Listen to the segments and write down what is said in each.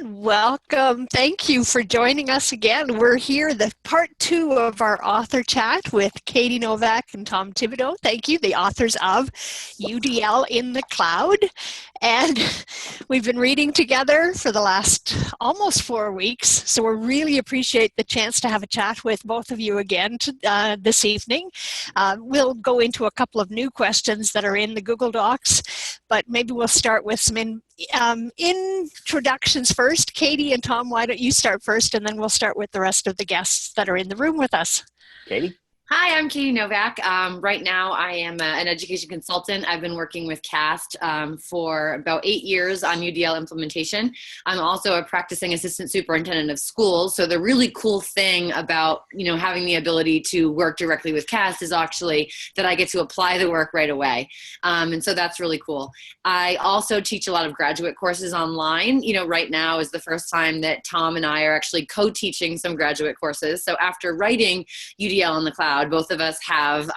Good. Welcome. Thank you for joining us again. We're here, the part 2 of our author chat with Katie Novak and Tom Thibodeau. Thank you, the authors of UDL in the Cloud. And we've been reading together for the last almost 4 weeks. So we really appreciate the chance to have a chat with both of you again this evening. We'll go into a couple of new questions that are in the Google Docs, but maybe we'll start with some introductions first. Katie and Tom, why don't you start first, and then we'll start with the rest of the guests that are in the room with us. Katie? Hi, I'm Katie Novak. Right now I am an education consultant. I've been working with CAST for about 8 years on UDL implementation. I'm also a practicing assistant superintendent of schools. So the really cool thing about, having the ability to work directly with CAST is actually that I get to apply the work right away. And so that's really cool. I also teach a lot of graduate courses online. Right now is the first time that Tom and I are actually co-teaching some graduate courses. So after writing UDL in the Cloud, both of us have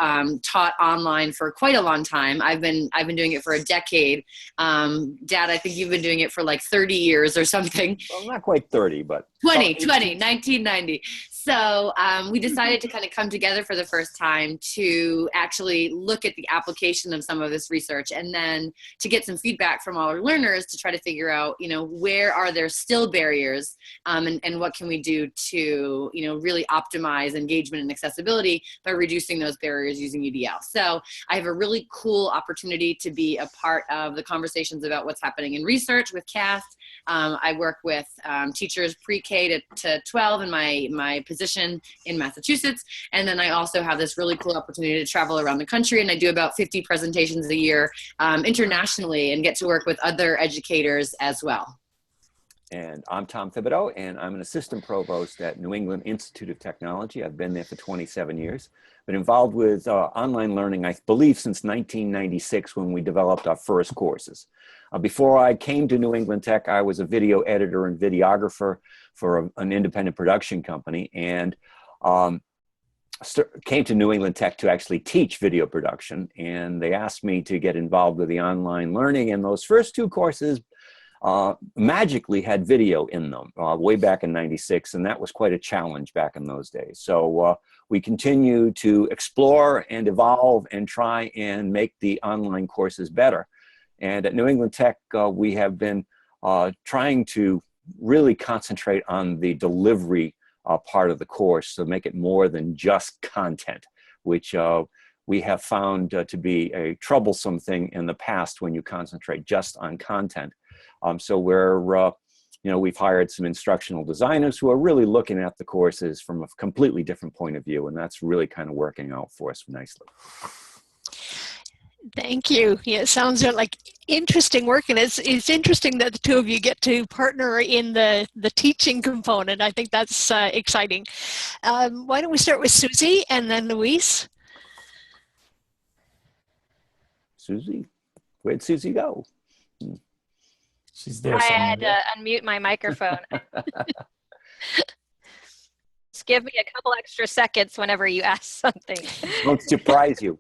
taught online for quite a long time. I've been doing it for a decade. Dad, I think you've been doing it for like 30 years or something. Well, not quite 30, but 1990. So we decided to kind of come together for the first time to actually look at the application of some of this research, and then to get some feedback from all our learners to try to figure out, where are there still barriers, and what can we do to, really optimize engagement and accessibility by reducing those barriers using UDL. So I have a really cool opportunity to be a part of the conversations about what's happening in research with CAST. I work with teachers pre-K to 12 in my position in Massachusetts. And then I also have this really cool opportunity to travel around the country, and I do about 50 presentations a year internationally, and get to work with other educators as well. And I'm Tom Thibodeau, and I'm an assistant provost at New England Institute of Technology. I've been there for 27 years. Been involved with online learning, I believe, since 1996 when we developed our first courses. Before I came to New England Tech, I was a video editor and videographer for an independent production company, and came to New England Tech to actually teach video production. And they asked me to get involved with the online learning, and those first 2 courses magically had video in them way back in '96, and that was quite a challenge back in those days. So we continue to explore and evolve and try and make the online courses better. And at New England Tech, we have been trying to really concentrate on the delivery part of the course to make it more than just content, which we have found to be a troublesome thing in the past when you concentrate just on content. So we've hired some instructional designers who are really looking at the courses from a completely different point of view, and that's really kind of working out for us nicely. Thank you. Yeah, it sounds like interesting work, and it's interesting that the two of you get to partner in the teaching component. I think that's exciting. Why don't we start with Susie and then Luis? Susie? Where'd Susie go? She's there. I had to unmute my microphone. Just give me a couple extra seconds whenever you ask something. Won't surprise you.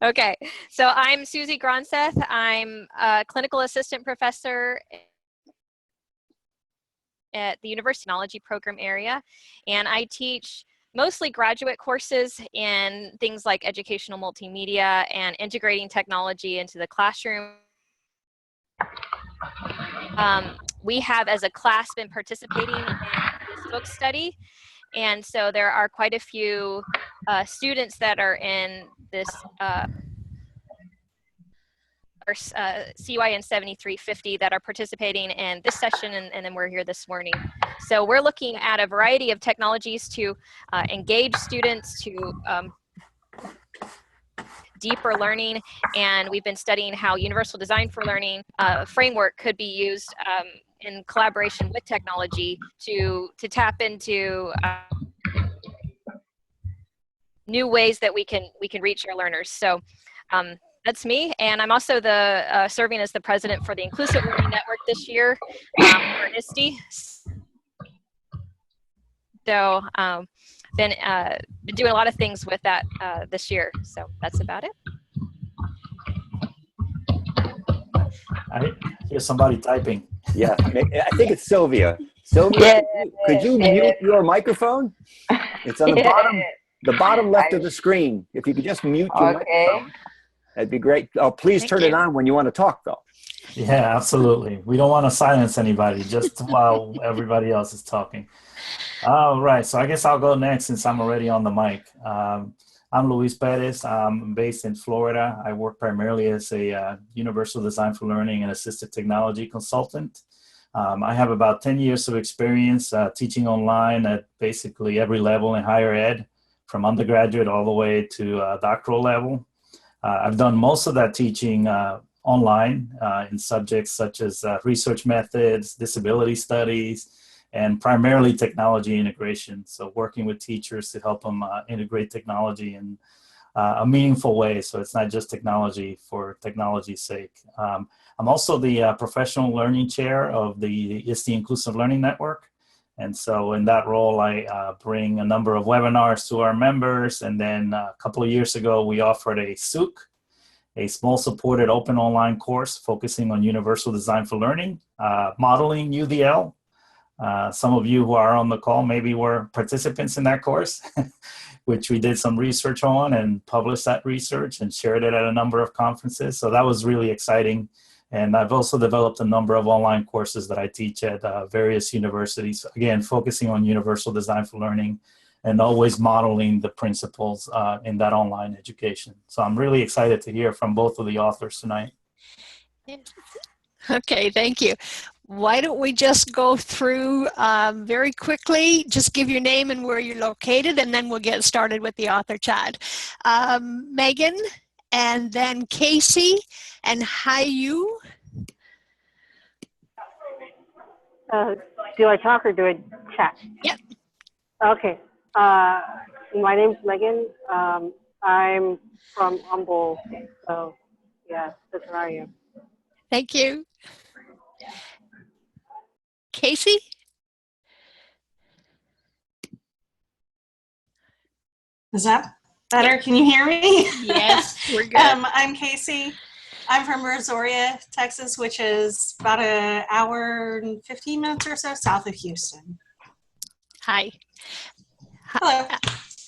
Okay, so I'm Susie Quran. I'm a clinical assistant professor at the University Technology Program area, and I teach mostly graduate courses in things like educational multimedia and integrating technology into the classroom. We have, as a class, been participating in this book study, and so there are quite a few students that are in this CYN 7350 that are participating in this session, and then we're here this morning. So we're looking at a variety of technologies to engage students to deeper learning, and we've been studying how universal design for learning framework could be used in collaboration with technology to tap into new ways that we can reach our learners. So that's me, and I'm also serving as the president for the Inclusive Learning Network this year for ISTE. So been doing a lot of things with that this year. So that's about it. I hear somebody typing. Yeah, I think it's Sylvia. Sylvia, Yeah, could you mute your microphone? It's on the bottom left of the screen. If you could just mute your Okay. microphone, that'd be great. Oh, please Thank turn it you. on when you want to talk, though. Yeah, absolutely. We don't want to silence anybody just while everybody else is talking. All right, so I guess I'll go next since I'm already on the mic. I'm Luis Perez. I'm based in Florida. I work primarily as a universal design for learning and assistive technology consultant. I have about 10 years of experience teaching online at basically every level in higher ed, from undergraduate all the way to doctoral level. I've done most of that teaching online in subjects such as research methods, disability studies, and primarily technology integration. So working with teachers to help them integrate technology in a meaningful way. So it's not just technology for technology's sake. I'm also the professional learning chair of the ISTE Inclusive Learning Network. And so in that role, I bring a number of webinars to our members. And then a couple of years ago, we offered a SUC, a small supported open online course focusing on universal design for learning, modeling UDL. Some of you who are on the call maybe were participants in that course, which we did some research on and published that research and shared it at a number of conferences. So that was really exciting. And I've also developed a number of online courses that I teach at various universities, again, focusing on universal design for learning and always modeling the principles in that online education. So I'm really excited to hear from both of the authors tonight. Okay, thank you. Why don't we just go through very quickly, just give your name and where you're located, and then we'll get started with the author chat. Megan, and then Casey, and Hayu. Do I talk or do I chat? Yep. Okay. My name's Megan. I'm from Humboldt. So, yeah, that's where I am. Thank you. Casey? Is that better? Can you hear me? Yes, we're good. I'm Casey. I'm from Brazoria, Texas, which is about an hour and 15 minutes or so south of Houston. Hi. Hello.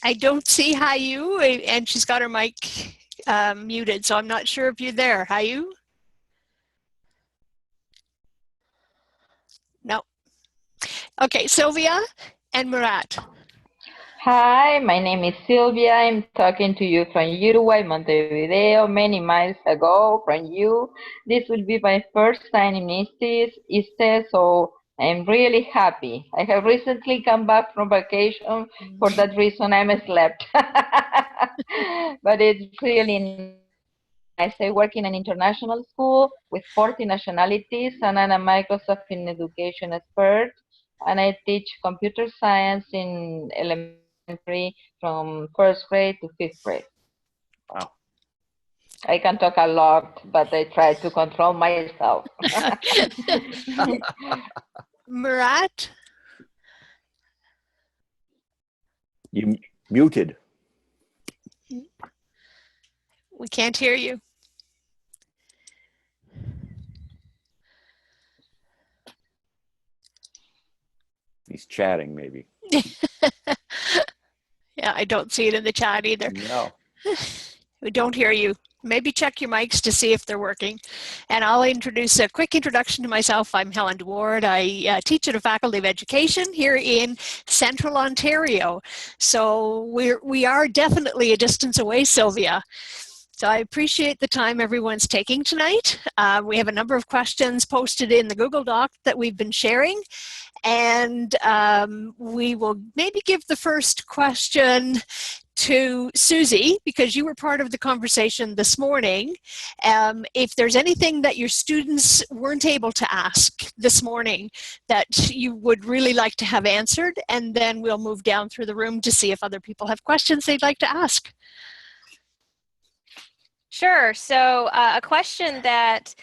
I don't see Hayu, and she's got her mic muted, so I'm not sure if you're there. Hayu? No. Okay, Sylvia and Murat. Hi, my name is Sylvia. I'm talking to you from Uruguay, Montevideo, many miles ago from you. This will be my first time in ISTE, so I'm really happy. I have recently come back from vacation. For that reason, I'm slept. But it's really nice. I work in an international school with 40 nationalities, and I'm a Microsoft in education expert. And I teach computer science in elementary from first grade to fifth grade. Wow. I can talk a lot, but I try to control myself. Murat? You muted. We can't hear you. He's chatting, maybe. Yeah, I don't see it in the chat either. No. We don't hear you. Maybe check your mics to see if they're working. And I'll introduce a quick introduction to myself. I'm Helland Ward. I teach at a Faculty of Education here in Central Ontario. So we are definitely a distance away, Sylvia. So I appreciate the time everyone's taking tonight. We have a number of questions posted in the Google Doc that we've been sharing. And we will maybe give the first question to Susie, because you were part of the conversation this morning. If there's anything that your students weren't able to ask this morning that you would really like to have answered, and then we'll move down through the room to see if other people have questions they'd like to ask. Sure. So a question that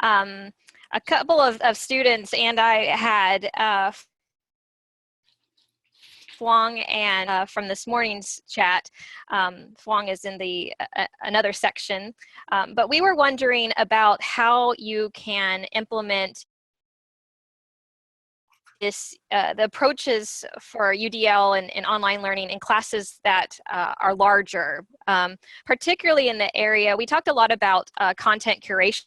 a couple of students and I had Luong and from this morning's chat. Luong is in the another section, but we were wondering about how you can implement the approaches for UDL and online learning in classes that are larger, particularly in the area. We talked a lot about content curation,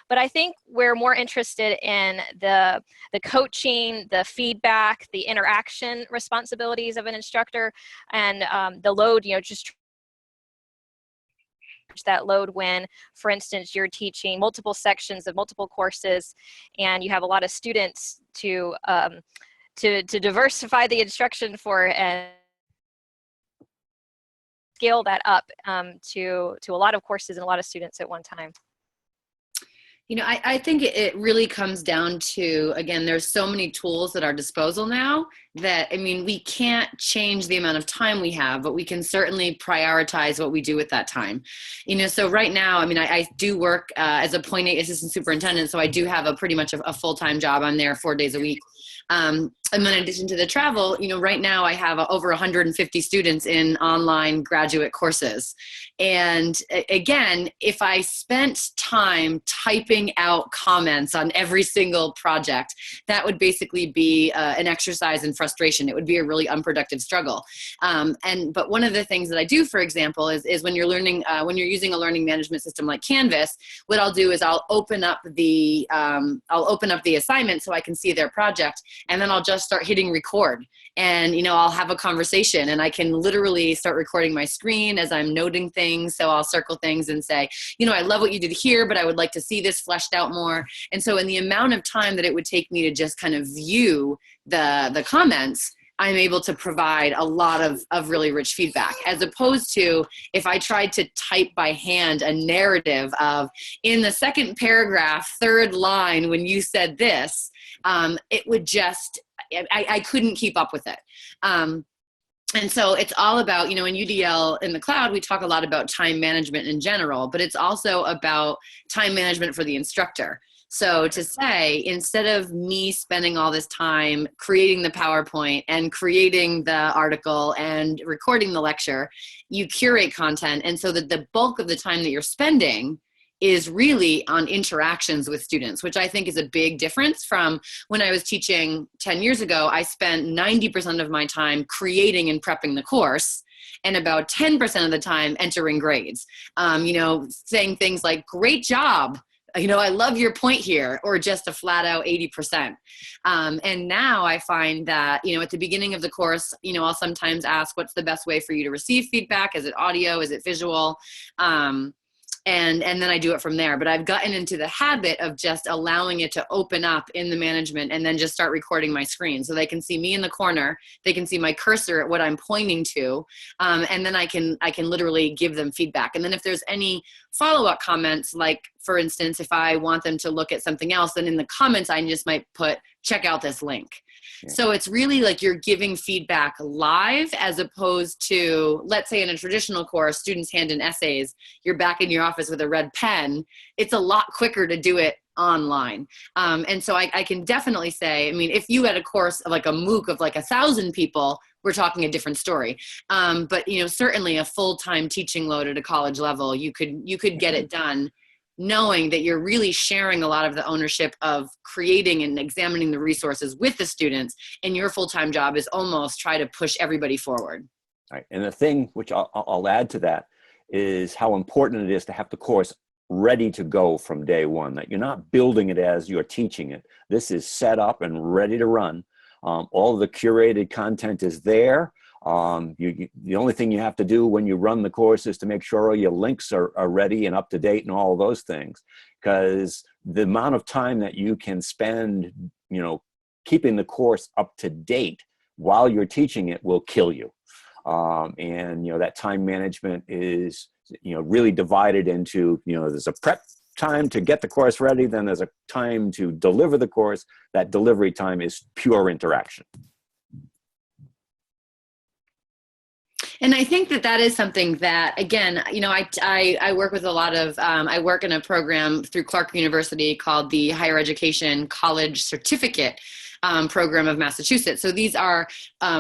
but I think we're more interested in the coaching, the feedback, the interaction responsibilities of an instructor, and the load, just that load when, for instance, you're teaching multiple sections of multiple courses and you have a lot of students to diversify the instruction for and scale that up to a lot of courses and a lot of students at one time. I think it really comes down to, again, there's so many tools at our disposal now that, we can't change the amount of time we have, but we can certainly prioritize what we do with that time. So right now, I do work as a .8 assistant superintendent, so I do have pretty much a full-time job. I'm there 4 days a week. And then in addition to the travel, right now I have over 150 students in online graduate courses. And again, if I spent time typing out comments on every single project, that would basically be an exercise in frustration. It would be a really unproductive struggle. But one of the things that I do, for example, is when you're learning, when you're using a learning management system like Canvas, what I'll do is I'll open up the assignment so I can see their project, and then I'll just start hitting record, and I'll have a conversation, and I can literally start recording my screen as I'm noting things. So I'll circle things and say, I love what you did here, but I would like to see this fleshed out more. And so in the amount of time that it would take me to just kind of view the comments, I'm able to provide a lot of really rich feedback, as opposed to if I tried to type by hand a narrative of, in the second paragraph, third line, when you said this, it would just, I couldn't keep up with it. And so it's all about, in UDL in the cloud, we talk a lot about time management in general, but it's also about time management for the instructor. So to say, instead of me spending all this time creating the PowerPoint and creating the article and recording the lecture, you curate content. And so that the bulk of the time that you're spending is really on interactions with students, which I think is a big difference from when I was teaching 10 years ago. I spent 90% of my time creating and prepping the course, and about 10% of the time entering grades, saying things like, great job, I love your point here, or just a flat out 80%. And now I find that, at the beginning of the course, I'll sometimes ask, what's the best way for you to receive feedback? Is it audio? Is it visual? And then I do it from there. But I've gotten into the habit of just allowing it to open up in the management, and then just start recording my screen so they can see me in the corner. They can see my cursor at what I'm pointing to. And then I can literally give them feedback. And then if there's any follow-up comments, like, for instance, if I want them to look at something else, then in the comments, I just might put, check out this link. Yeah. So it's really like you're giving feedback live, as opposed to, let's say in a traditional course, students hand in essays, you're back in your office with a red pen. It's a lot quicker to do it online. And so I can definitely say, if you had a course of like a MOOC of like 1,000 people, we're talking a different story. But certainly a full-time teaching load at a college level, you could get it done, knowing that you're really sharing a lot of the ownership of creating and examining the resources with the students, and your full-time job is almost try to push everybody forward. Right. And the thing which I'll add to that is how important it is to have the course ready to go from day one, that you're not building it as you're teaching it. This is set up and ready to run. All of the curated content is there. The only thing you have to do when you run the course is to make sure all your links are ready and up to date and all of those things, because the amount of time that you can spend, keeping the course up to date while you're teaching it will kill you. And that time management is, really divided into, there's a prep time to get the course ready, then there's a time to deliver the course. That delivery time is pure interaction. And I think that is something that, again, I work with a lot of, I work in a program through Clark University called the Higher Education College Certificate program of Massachusetts. So these are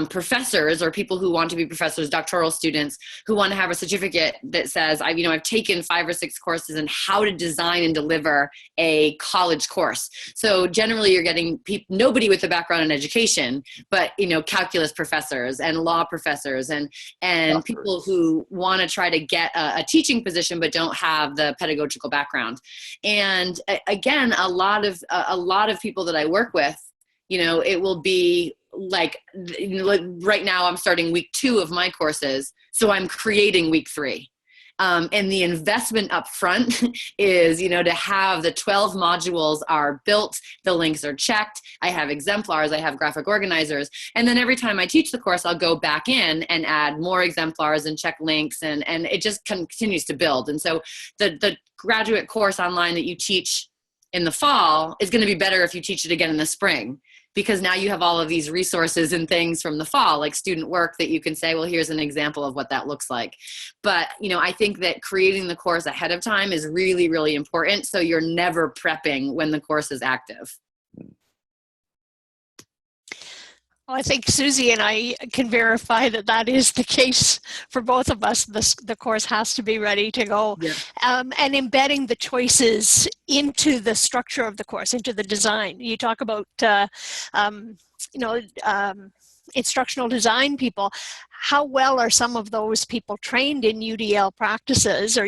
professors or people who want to be professors, doctoral students who want to have a certificate that says, I've taken 5 or 6 courses in how to design and deliver a college course. So generally you're getting nobody with a background in education, but, calculus professors and law professors and people who want to try to get a teaching position, but don't have the pedagogical background. And again, a lot of people that I work with, it will be like right now I'm starting week 2 of my courses. So I'm creating week 3. And the investment up front is, to have the 12 modules are built, the links are checked, I have exemplars, I have graphic organizers. And then every time I teach the course, I'll go back in and add more exemplars and check links, and it just continues to build. And so the graduate course online that you teach in the fall is going to be better if you teach it again in the spring, because now you have all of these resources and things from the fall, like student work, that you can say, well, here's an example of what that looks like. But, I think that creating the course ahead of time is really, really important. So you're never prepping when the course is active. Well, I think Susie and I can verify that is the case for both of us. The course has to be ready to go. Yeah. And embedding the choices into the structure of the course, into the design. You talk about, instructional design people. How well are some of those people trained in UDL practices or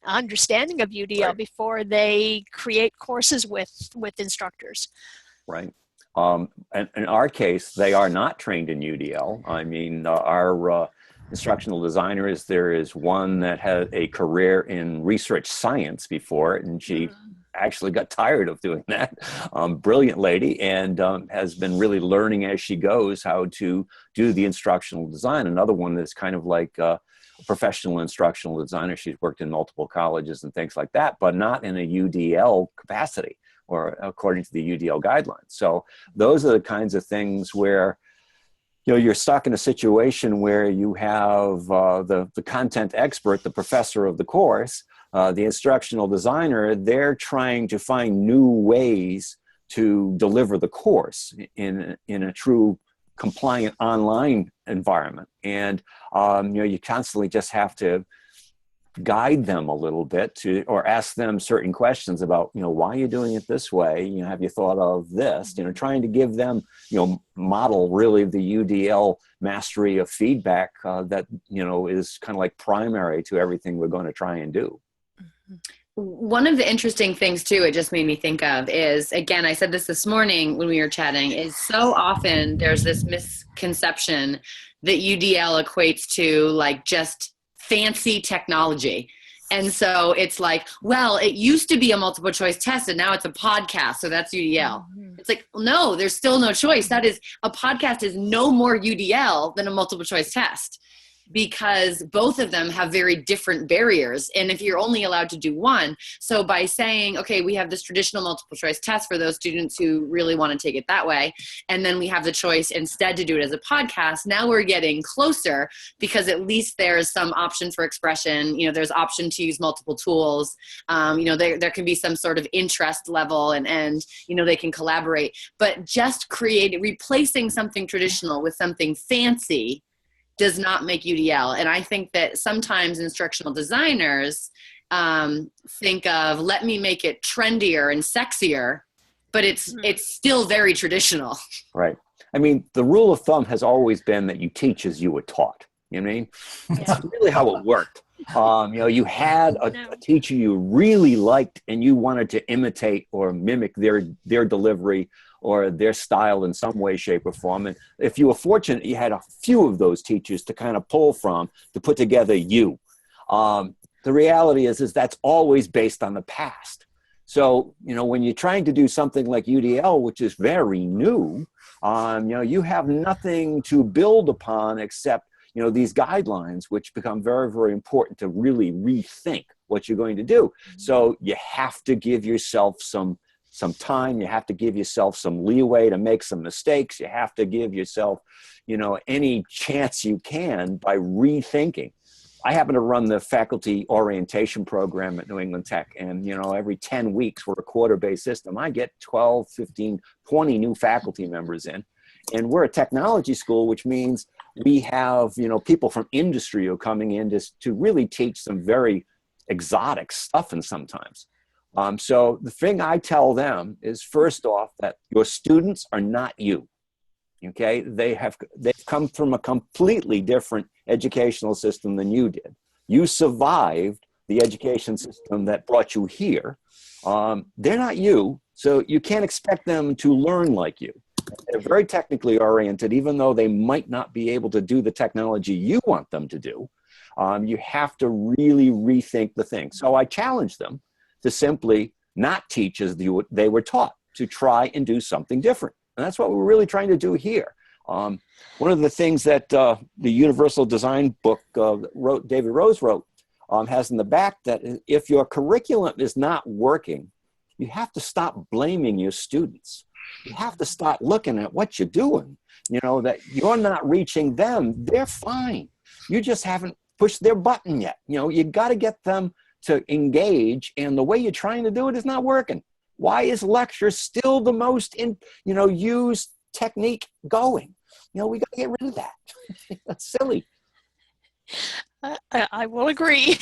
understanding of UDL Right. before they create courses with instructors? Right. And in our case, they are not trained in UDL. I mean, our instructional designers, there is one that had a career in research science before, and she actually got tired of doing that. Brilliant lady, and has been really learning as she goes how to do the instructional design. Another one that's kind of like a professional instructional designer. She's worked in multiple colleges and things like that, but not in a UDL capacity, or according to the UDL guidelines. So those are the kinds of things where, you're stuck in a situation where you have the content expert, the professor of the course, the instructional designer, they're trying to find new ways to deliver the course in a true compliant online environment. And, you constantly just have to guide them a little bit or ask them certain questions about, why are you doing it this way? Have you thought of this? Trying to give them, model really the UDL mastery of feedback that, is kind of like primary to everything we're going to try and do. One of the interesting things too, it just made me think of is, again, I said this morning when we were chatting, is so often there's this misconception that UDL equates to like just fancy technology. And so it's like, well, it used to be a multiple choice test and now it's a podcast, so that's UDL. It's like, no, there's still no choice. That is, a podcast is no more UDL than a multiple choice test, because both of them have very different barriers. And if you're only allowed to do one, so by saying, okay, we have this traditional multiple choice test for those students who really want to take it that way, and then we have the choice instead to do it as a podcast, now we're getting closer, because at least there's some option for expression. There's option to use multiple tools. There can be some sort of interest level, and they can collaborate. But just replacing something traditional with something fancy does not make UDL. And I think that sometimes instructional designers think of, let me make it trendier and sexier, but it's still very traditional. Right. I mean, the rule of thumb has always been that you teach as you were taught. You know what I mean? That's really how it worked. You had a teacher you really liked and you wanted to imitate or mimic their delivery or their style in some way, shape, or form. And if you were fortunate, you had a few of those teachers to kind of pull from to put together you. The reality is that's always based on the past. So, when you're trying to do something like UDL, which is very new, you have nothing to build upon except, these guidelines, which become very, very important to really rethink what you're going to do. So you have to give yourself some time. You have to give yourself some leeway to make some mistakes. You have to give yourself, any chance you can by rethinking. I happen to run the faculty orientation program at New England Tech. And, you know, every 10 weeks, we're a quarter-based system. I get 12, 15, 20 new faculty members in. And we're a technology school, which means we have, you know, people from industry who are coming in to really teach some very exotic stuff and sometimes. So the thing I tell them is, first off, that your students are not you. Okay, they've come from a completely different educational system than you did. You survived the education system that brought you here. They're not you, so you can't expect them to learn like you. They're very technically oriented, even though they might not be able to do the technology you want them to do. You have to really rethink the thing. So I challenge them to simply not teach as they were taught, to try and do something different. And that's what we're really trying to do here. One of the things that the Universal Design book David Rose wrote has in the back that if your curriculum is not working, you have to stop blaming your students. You have to start looking at what you're doing. You know, that you're not reaching them. They're fine. You just haven't pushed their button yet. You know, you got to get them to engage, and the way you're trying to do it is not working. Why is lecture still the most used technique going? You know, we got to get rid of that. That's silly. I will agree.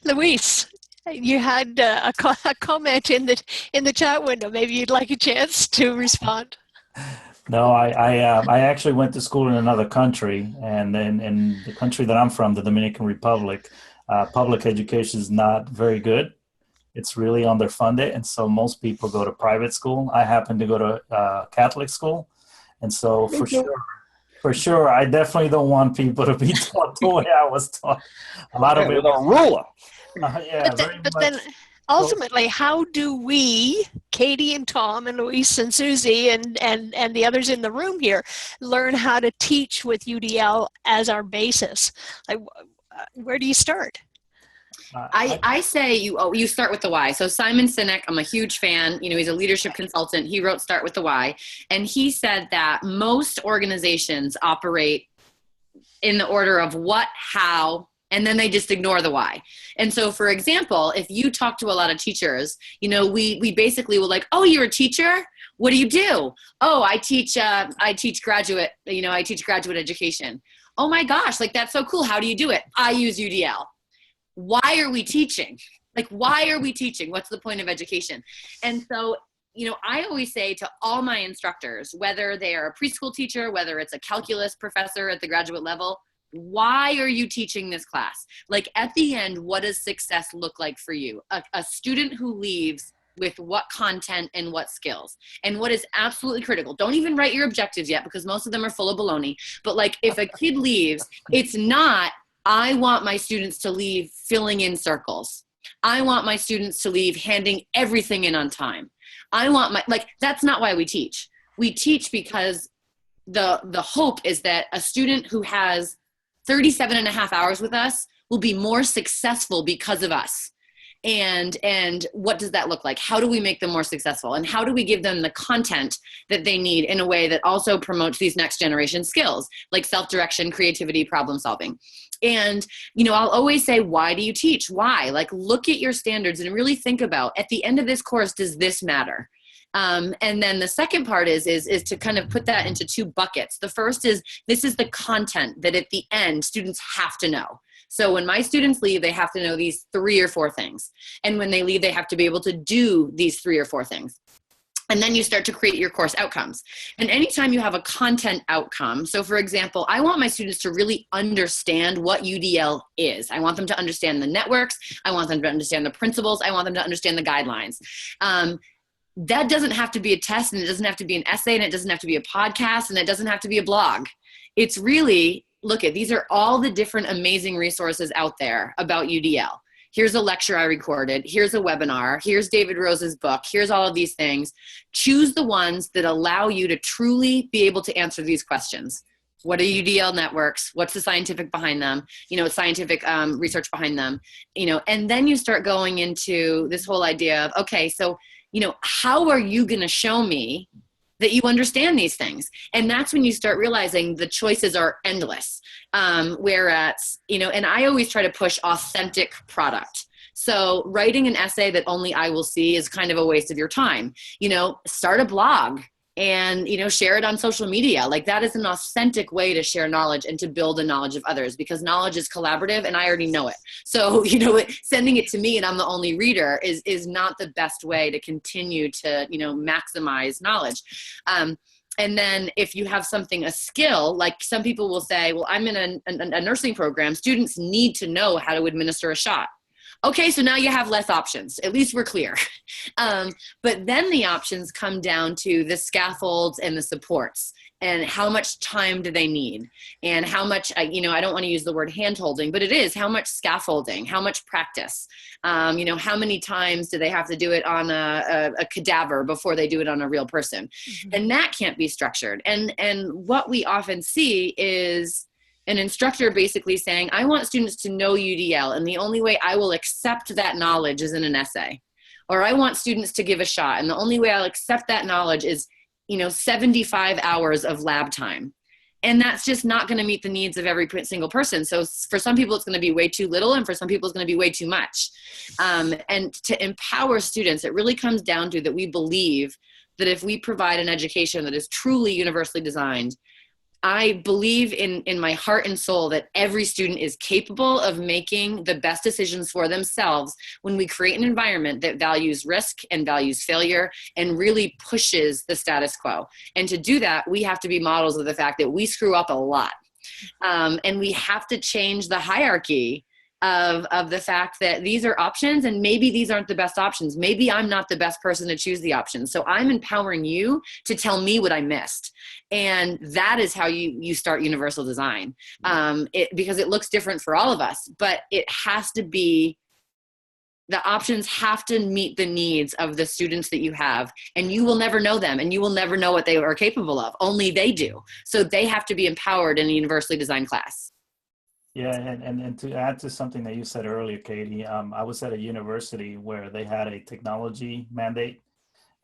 Luis, you had a comment in the chat window. Maybe you'd like a chance to respond. No, I actually went to school in another country, and in the country that I'm from, the Dominican Republic, public education is not very good. It's really underfunded, and so most people go to private school. I happen to go to Catholic school, and so for sure, I definitely don't want people to be taught the way I was taught. A lot of it with a ruler. But then ultimately, how do we, Katie and Tom and Luis and Susie and the others in the room here, learn how to teach with UDL as our basis? Like, where do you start? I say you start with the why. So Simon Sinek, I'm a huge fan. You know, he's a leadership consultant. He wrote Start with the Why. And he said that most organizations operate in the order of what, how, and then they just ignore the why. And so, for example, if you talk to a lot of teachers, you know, we basically will like, oh, you're a teacher? What do you do? Oh, I teach graduate, I teach graduate education. Oh my gosh, like that's so cool. How do you do it? I use UDL. Why are we teaching? Like, why are we teaching? What's the point of education? And so, you know, I always say to all my instructors, whether they are a preschool teacher, whether it's a calculus professor at the graduate level, why are you teaching this class? Like, at the end, what does success look like for you? A student who leaves with what content and what skills. And what is absolutely critical, don't even write your objectives yet because most of them are full of baloney. But like, if a kid leaves, it's not, I want my students to leave filling in circles. I want my students to leave handing everything in on time. That's not why we teach. We teach because the hope is that a student who has 37 and a half hours with us will be more successful because of us. And what does that look like? How do we make them more successful? And how do we give them the content that they need in a way that also promotes these next generation skills, like self-direction, creativity, problem solving? And, you know, I'll always say, why do you teach? Why? Like, look at your standards and really think about, at the end of this course, does this matter? And then the second part is to kind of put that into two buckets. The first is, this is the content that at the end students have to know. So when my students leave, they have to know these 3 or 4 things. And when they leave, they have to be able to do these 3 or 4 things. And then you start to create your course outcomes. And anytime you have a content outcome, so for example, I want my students to really understand what UDL is. I want them to understand the networks. I want them to understand the principles. I want them to understand the guidelines. That doesn't have to be a test, and it doesn't have to be an essay, and it doesn't have to be a podcast, and it doesn't have to be a blog. It's really, look at, these are all the different amazing resources out there about UDL. Here's a lecture I recorded. Here's a webinar. Here's David Rose's book. Here's all of these things. Choose the ones that allow you to truly be able to answer these questions. What are UDL networks? What's the scientific behind them? You know, scientific research behind them, you know, and then you start going into this whole idea of, okay, so, you know, how are you going to show me that you understand these things. And that's when you start realizing the choices are endless. Whereas, and I always try to push authentic product. So writing an essay that only I will see is kind of a waste of your time. Start a blog and, share it on social media. Like, that is an authentic way to share knowledge and to build the knowledge of others, because knowledge is collaborative and I already know it. So, sending it to me and I'm the only reader is not the best way to continue to, maximize knowledge. And then if you have a skill, like some people will say, well, I'm in a nursing program. Students need to know how to administer a shot. Okay, so now you have less options. At least we're clear. But then the options come down to the scaffolds and the supports, and how much time do they need, and how much, I don't want to use the word hand-holding, but it is how much scaffolding, how much practice, how many times do they have to do it on a cadaver before they do it on a real person? Mm-hmm. And that can't be structured. And what we often see is an instructor basically saying, I want students to know UDL, and the only way I will accept that knowledge is in an essay. Or I want students to give a shot, and the only way I'll accept that knowledge is, 75 hours of lab time. And that's just not going to meet the needs of every single person. So for some people, it's going to be way too little, and for some people, it's going to be way too much. And to empower students, it really comes down to that we believe that if we provide an education that is truly universally designed, I believe in my heart and soul that every student is capable of making the best decisions for themselves when we create an environment that values risk and values failure and really pushes the status quo. And to do that, we have to be models of the fact that we screw up a lot. And we have to change the hierarchy of the fact that these are options, and maybe these aren't the best options. Maybe I'm not the best person to choose the options. So I'm empowering you to tell me what I missed. And that is how you start universal design, because it looks different for all of us, but it has to be, the options have to meet the needs of the students that you have, and you will never know them, and you will never know what they are capable of. Only they do. So they have to be empowered in a universally designed class. Yeah, and to add to something that you said earlier, Katie, I was at a university where they had a technology mandate,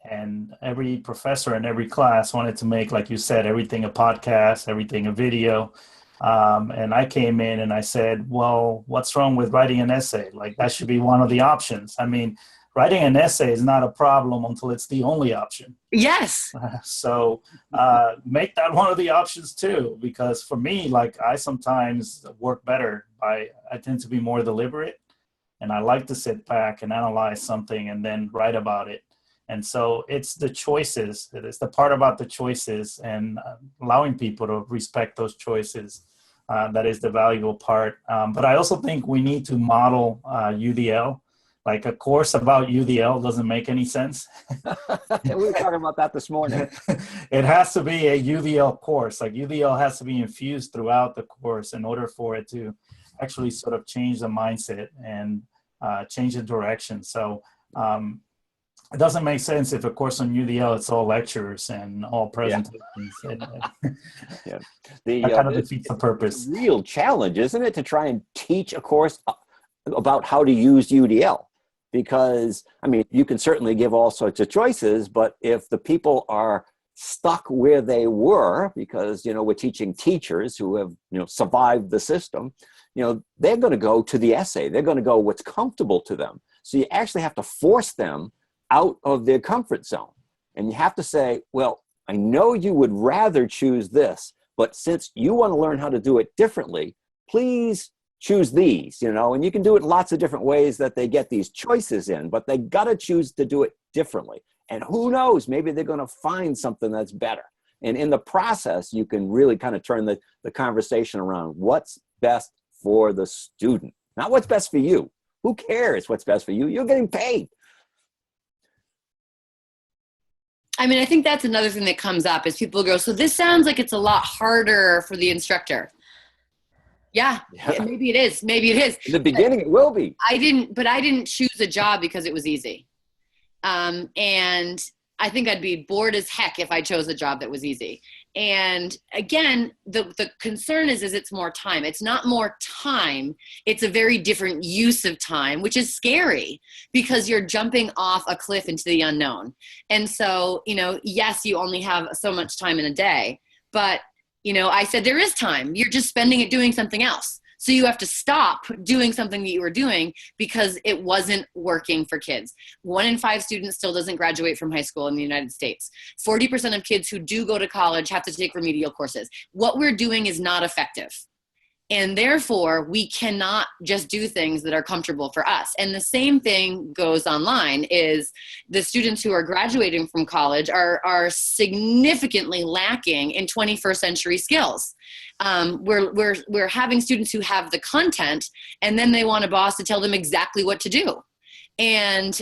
and every professor in every class wanted to make, like you said, everything a podcast, everything a video. And I came in and I said, well, what's wrong with writing an essay? Like, that should be one of the options. I mean, writing an essay is not a problem until it's the only option. Yes. So make that one of the options too, because for me, like, I sometimes work better I tend to be more deliberate, and I like to sit back and analyze something and then write about it. And so it's the choices. It's the part about the choices and allowing people to respect those choices. That is the valuable part. But I also think we need to model UDL. Like, a course about UDL doesn't make any sense. We were talking about that this morning. It has to be a UDL course. Like, UDL has to be infused throughout the course in order for it to actually sort of change the mindset and change the direction. So it doesn't make sense if a course on UDL, it's all lectures and all presentations. Yeah. That kind of defeats the purpose. The real challenge, isn't it, to try and teach a course about how to use UDL? Because, I mean, you can certainly give all sorts of choices, but if the people are stuck where they were, because, we're teaching teachers who have, survived the system, they're going to go to the essay. They're going to go what's comfortable to them. So you actually have to force them out of their comfort zone. And you have to say, well, I know you would rather choose this, but since you want to learn how to do it differently, please choose these, and you can do it lots of different ways that they get these choices in, but they got to choose to do it differently. And who knows, maybe they're going to find something that's better. And in the process, you can really kind of turn the conversation around what's best for the student, not what's best for you. Who cares what's best for you? You're getting paid. I mean, I think that's another thing that comes up is people go, so this sounds like it's a lot harder for the instructor. Yeah, maybe it is. Maybe it is. In the beginning, it will be. I didn't choose a job because it was easy. And I think I'd be bored as heck if I chose a job that was easy. And again, the concern is it's more time. It's not more time. It's a very different use of time, which is scary because you're jumping off a cliff into the unknown. And so, yes, you only have so much time in a day, but, I said there is time. You're just spending it doing something else. So you have to stop doing something that you were doing because it wasn't working for kids. 1 in 5 students still doesn't graduate from high school in the United States. 40% of kids who do go to college have to take remedial courses. What we're doing is not effective. And therefore, we cannot just do things that are comfortable for us. And the same thing goes online, is the students who are graduating from college are significantly lacking in 21st century skills. We're having students who have the content, and then they want a boss to tell them exactly what to do. And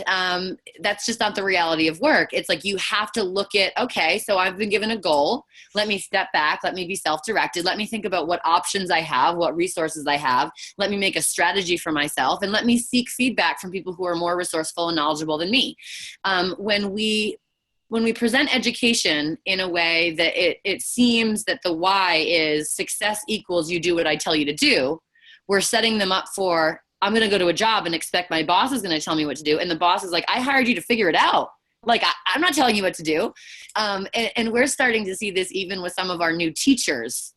that's just not the reality of work. It's like you have to look at, okay, so I've been given a goal. Let me step back. Let me be self-directed. Let me think about what options I have, what resources I have. Let me make a strategy for myself, and let me seek feedback from people who are more resourceful and knowledgeable than me. When we present education in a way that it seems that the why is success equals you do what I tell you to do, we're setting them up for, I'm going to go to a job and expect my boss is going to tell me what to do. And the boss is like, I hired you to figure it out. Like, I'm not telling you what to do. And we're starting to see this even with some of our new teachers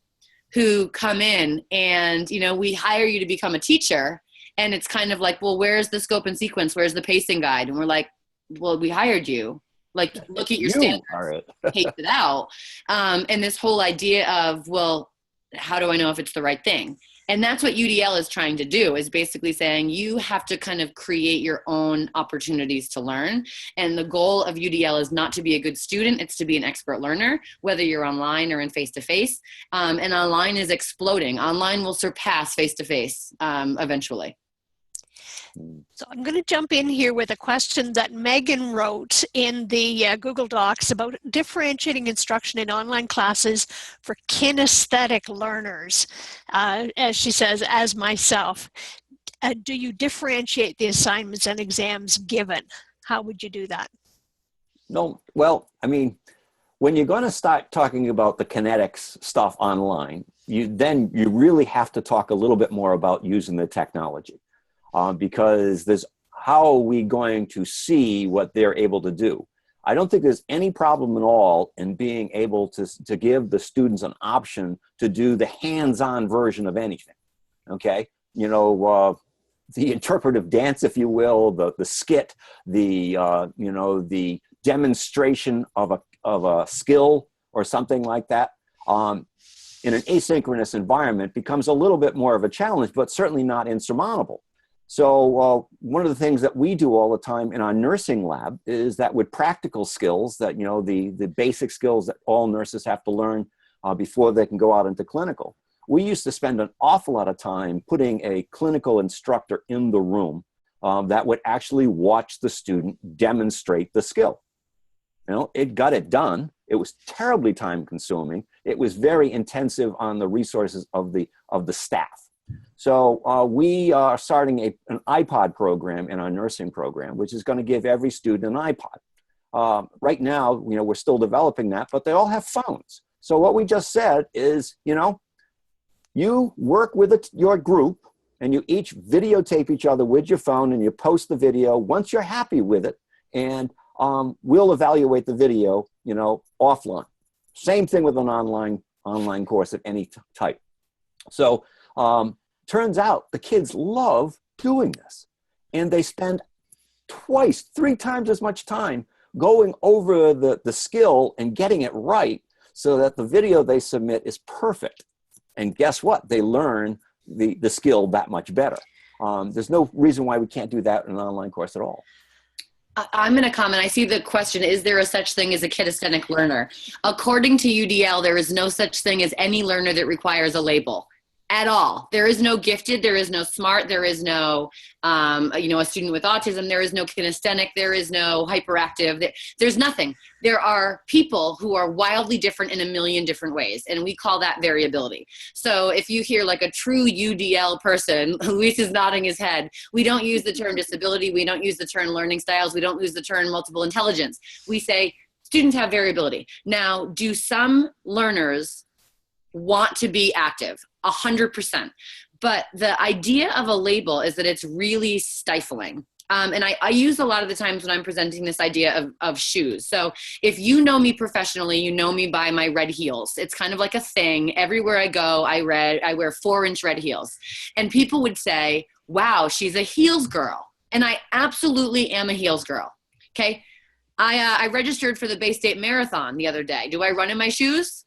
who come in and, we hire you to become a teacher. And it's kind of like, well, where's the scope and sequence? Where's the pacing guide? And we're like, well, we hired you. Like, look at your standards, pace it out. And this whole idea of, well, how do I know if it's the right thing? And that's what UDL is trying to do, is basically saying you have to kind of create your own opportunities to learn. And the goal of UDL is not to be a good student, it's to be an expert learner, whether you're online or in face-to-face. And online is exploding. Online will surpass face-to-face eventually. So I'm going to jump in here with a question that Megan wrote in the Google Docs about differentiating instruction in online classes for kinesthetic learners. As she says, as myself, do you differentiate the assignments and exams given? How would you do that? No, well, I mean, when you're going to start talking about the kinetics stuff online, you really have to talk a little bit more about using the technology. Because how are we going to see what they're able to do? I don't think there's any problem at all in being able to give the students an option to do the hands-on version of anything, okay? The interpretive dance, if you will, the skit, the demonstration of a skill or something like that, in an asynchronous environment becomes a little bit more of a challenge, but certainly not insurmountable. So one of the things that we do all the time in our nursing lab is that with practical skills, that, the basic skills that all nurses have to learn before they can go out into clinical, we used to spend an awful lot of time putting a clinical instructor in the room that would actually watch the student demonstrate the skill. It got it done. It was terribly time consuming. It was very intensive on the resources of the staff. So we are starting an iPod program in our nursing program, which is going to give every student an iPod. Right now, we're still developing that, but they all have phones. So what we just said is, you work with your group and you each videotape each other with your phone and you post the video once you're happy with it, and we'll evaluate the video, offline. Same thing with an online course of any type. So turns out the kids love doing this, and they spend 3 times as much time going over the skill and getting it right so that the video they submit is perfect. And guess what? They learn the skill that much better. There's no reason why we can't do that in an online course at all. I'm going to comment. I see the question, is there a such thing as a kinesthetic learner? According to UDL, there is no such thing as any learner that requires a label. At all. There is no gifted, there is no smart, there is no, a student with autism, there is no kinesthetic, there is no hyperactive, there's nothing. There are people who are wildly different in a million different ways, and we call that variability. So if you hear like a true UDL person, Luis is nodding his head, we don't use the term disability, we don't use the term learning styles, we don't use the term multiple intelligence. We say students have variability. Now, do some learners want to be active? 100%. But the idea of a label is that it's really stifling. And I use a lot of the times when I'm presenting this idea of shoes. So if you know me professionally, you know me by my red heels. It's kind of like a thing. Everywhere I go, I wear 4-inch red heels. And people would say, wow, she's a heels girl. And I absolutely am a heels girl. Okay. I registered for the Bay State Marathon the other day. Do I run in my shoes?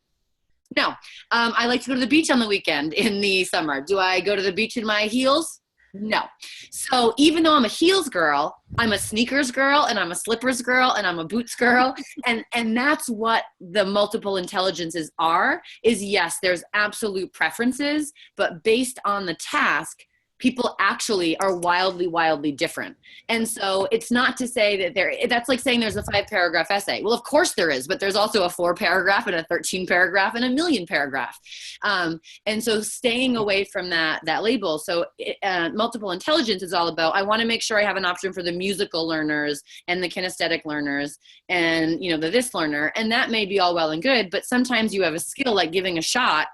No. I like to go to the beach on the weekend in the summer. Do I go to the beach in my heels? No. So even though I'm a heels girl, I'm a sneakers girl, and I'm a slippers girl, and I'm a boots girl. And that's what the multiple intelligences are, is yes, there's absolute preferences, but based on the task, people actually are wildly, wildly different. And so it's not to say that that's like saying there's a 5-paragraph essay. Well, of course there is, but there's also a 4-paragraph and a 13-paragraph and a 1,000,000-paragraph. And so staying away from that label. So multiple intelligence is all about, I want to make sure I have an option for the musical learners and the kinesthetic learners and, the this learner. And that may be all well and good, but sometimes you have a skill like giving a shot,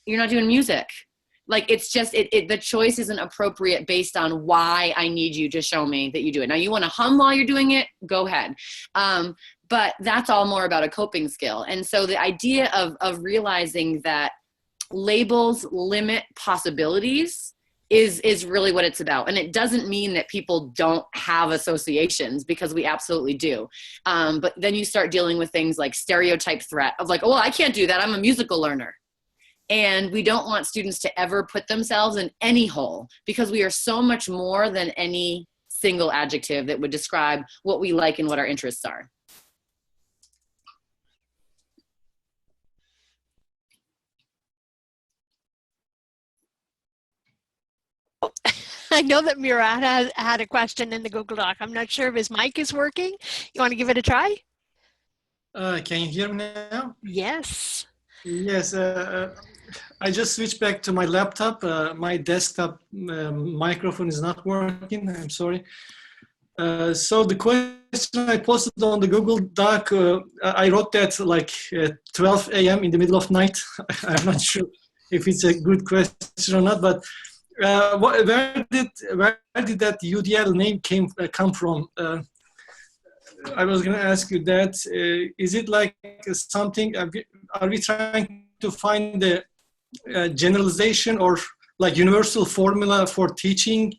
you're not doing music. Like, it's just, the choice isn't appropriate based on why I need you to show me that you do it. Now, you want to hum while you're doing it, go ahead. But that's all more about a coping skill. And so the idea of realizing that labels limit possibilities is really what it's about. And it doesn't mean that people don't have associations, because we absolutely do. But then you start dealing with things like stereotype threat of like, oh, well, I can't do that. I'm a musical learner. And we don't want students to ever put themselves in any hole, because we are so much more than any single adjective that would describe what we like and what our interests are. I know that Murat had a question in the Google Doc. I'm not sure if his mic is working. You want to give it a try? Can you hear me now? Yes. Yes. I just switched back to my laptop. My desktop microphone is not working. I'm sorry. So the question I posted on the Google Doc, I wrote that like at 12 a.m. in the middle of night. I'm not sure if it's a good question or not, but where did that UDL name come from? I was going to ask you that. Is it like something? Are we trying to find the generalization or like universal formula for teaching?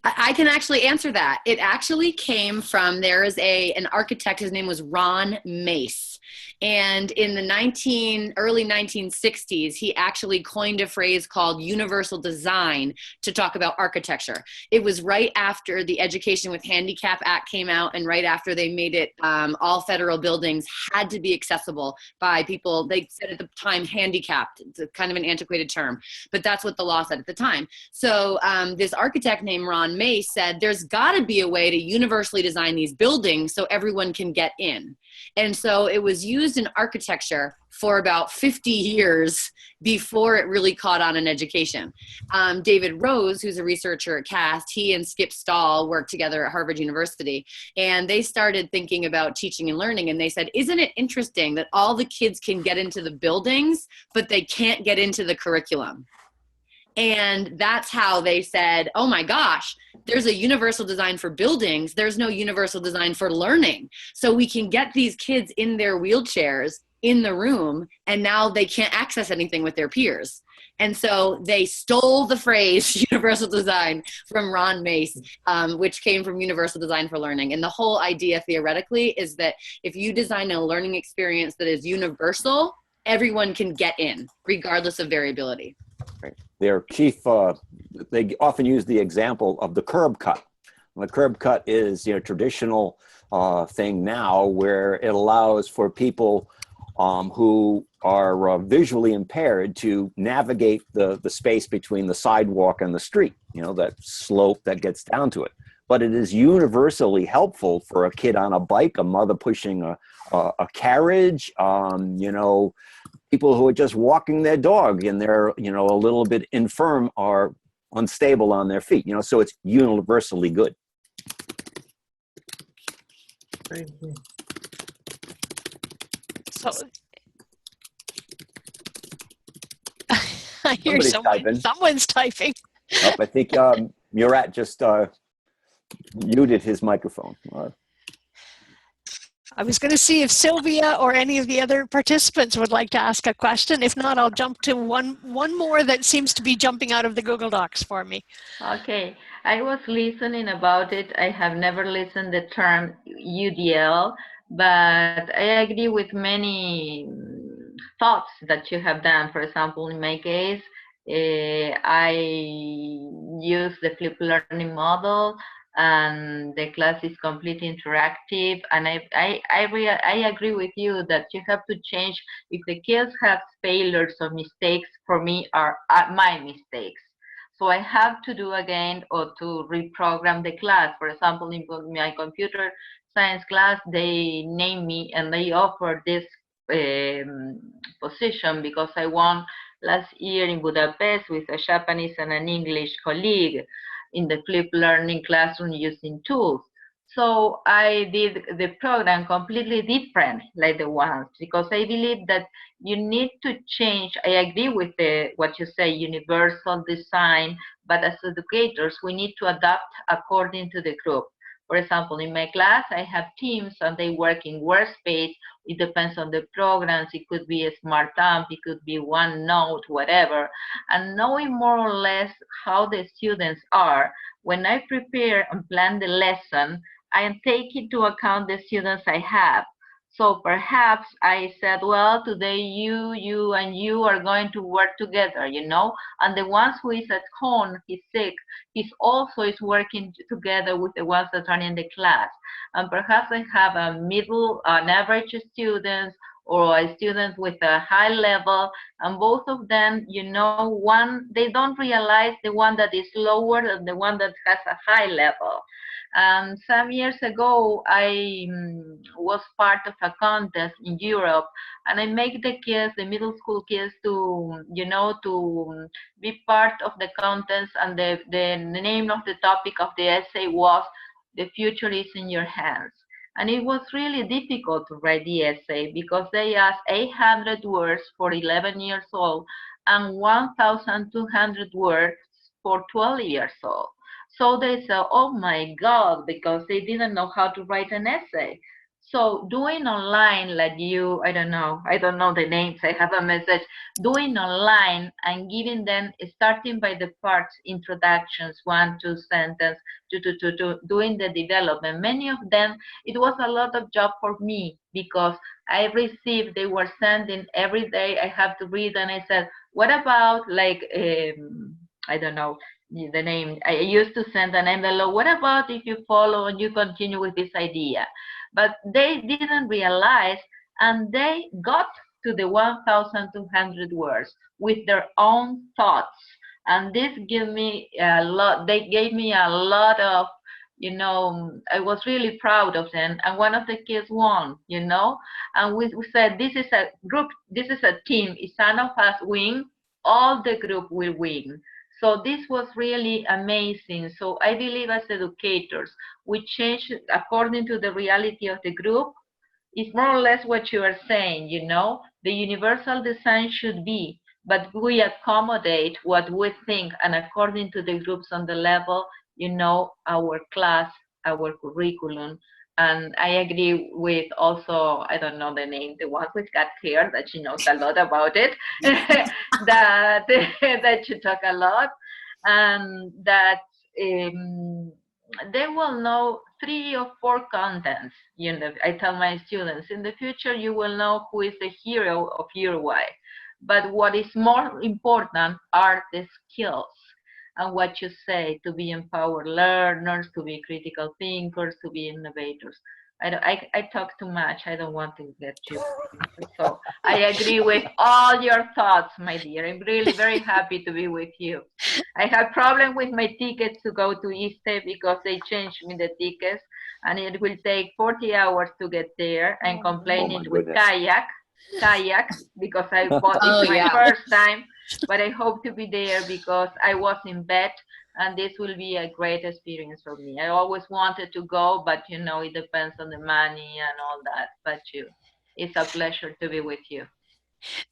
I can actually answer that. It actually came from, there is an architect, his name was Ron Mace. And in the early 1960s, he actually coined a phrase called universal design to talk about architecture. It was right after the Education with Handicap Act came out, and right after they made it all federal buildings had to be accessible by people. They said at the time handicapped. It's kind of an antiquated term, but that's what the law said at the time. So this architect named Ron Mace said, there's got to be a way to universally design these buildings so everyone can get in. And so it was used in architecture for about 50 years before it really caught on in education. David Rose, who's a researcher at CAST, he and Skip Stahl worked together at Harvard University, and they started thinking about teaching and learning. And they said, isn't it interesting that all the kids can get into the buildings, but they can't get into the curriculum? And that's how they said, oh my gosh, there's a universal design for buildings. There's no universal design for learning. So we can get these kids in their wheelchairs in the room, and now they can't access anything with their peers. And so they stole the phrase universal design from Ron Mace, which came from universal design for learning. And the whole idea theoretically is that if you design a learning experience that is universal, everyone can get in, regardless of variability. Right. Their chief, they often use the example of the curb cut. The curb cut is traditional thing now, where it allows for people who are visually impaired to navigate the space between the sidewalk and the street, that slope that gets down to it. But it is universally helpful for a kid on a bike, a mother pushing a carriage, people who are just walking their dog and they're, a little bit infirm or unstable on their feet, so it's universally good. Thank you. So I hear someone's typing. Oh, I think Murat just muted his microphone. I was going to see if Sylvia or any of the other participants would like to ask a question. If not, I'll jump to one more that seems to be jumping out of the Google Docs for me. Okay, I was listening about it. I have never listened the term UDL, but I agree with many thoughts that you have done. For example, in my case, I use the flipped learning model, and the class is completely interactive. And I agree with you that you have to change. If the kids have failures or mistakes, for me are my mistakes. So I have to do again or to reprogram the class. For example, in my computer science class, they name me and they offer this position because I won last year in Budapest with a Japanese and an English colleague in the flipped learning classroom using tools. So I did the program completely different like the ones, because I believe that you need to change. I agree with what you say, universal design, but as educators, we need to adapt according to the group. For example, in my class, I have teams and they work in workspace. It depends on the programs. It could be a smart amp, it could be OneNote, whatever. And knowing more or less how the students are, when I prepare and plan the lesson, I take into account the students I have. So perhaps I said, well, today you, and you are going to work together, you know, and the ones who is at home, he's sick, he's also is working together with the ones that are in the class. And perhaps I have an average students or a student with a high level, and both of them, you know, they don't realize the one that is lower than the one that has a high level. Some years ago, I was part of a contest in Europe, and I make the kids, the middle school kids, to, you know, to be part of the contest. And the name of the topic of the essay was "The Future is in Your Hands." And it was really difficult to write the essay because they asked 800 words for 11 years old and 1,200 words for 12 years old. So they said, oh my God, because they didn't know how to write an essay. So doing online like you, I don't know the names, I have a message, doing online and giving them, starting by the parts, introductions, 1, 2 sentence, doing the development. Many of them, it was a lot of job for me because I received, they were sending every day, I have to read, and I said, what about like, I don't know the name, I used to send an envelope, what about if you follow and you continue with this idea? But they didn't realize, and they got to the 1,200 words with their own thoughts. And this gave me a lot, they gave me a lot of, you know, I was really proud of them. And one of the kids won, you know, and we said, this is a group, this is a team. If some of us win, all the group will win. So this was really amazing. So I believe as educators, we change according to the reality of the group. It's more or less what you are saying, you know, the universal design should be, but we accommodate what we think, and according to the groups on the level, you know, our class, our curriculum. And I agree with also, I don't know the name, the one with got hair, that she knows a lot about it, that you talk a lot, and that they will know 3 or 4 contents. You know, I tell my students, in the future, you will know who is the hero of your life. But what is more important are the skills. And what you say, to be empowered learners, to be critical thinkers, to be innovators. I talk too much. I don't want to get you. So I agree with all your thoughts, my dear. I'm really very happy to be with you. I have problem with my tickets to go to ISTE because they changed me the tickets, and it will take 40 hours to get there. I'm complaining with kayak because I bought it my first time, but I hope to be there because I was in bed, and this will be a great experience for me. I always wanted to go, but you know, it depends on the money and all that. But you. It's a pleasure to be with you.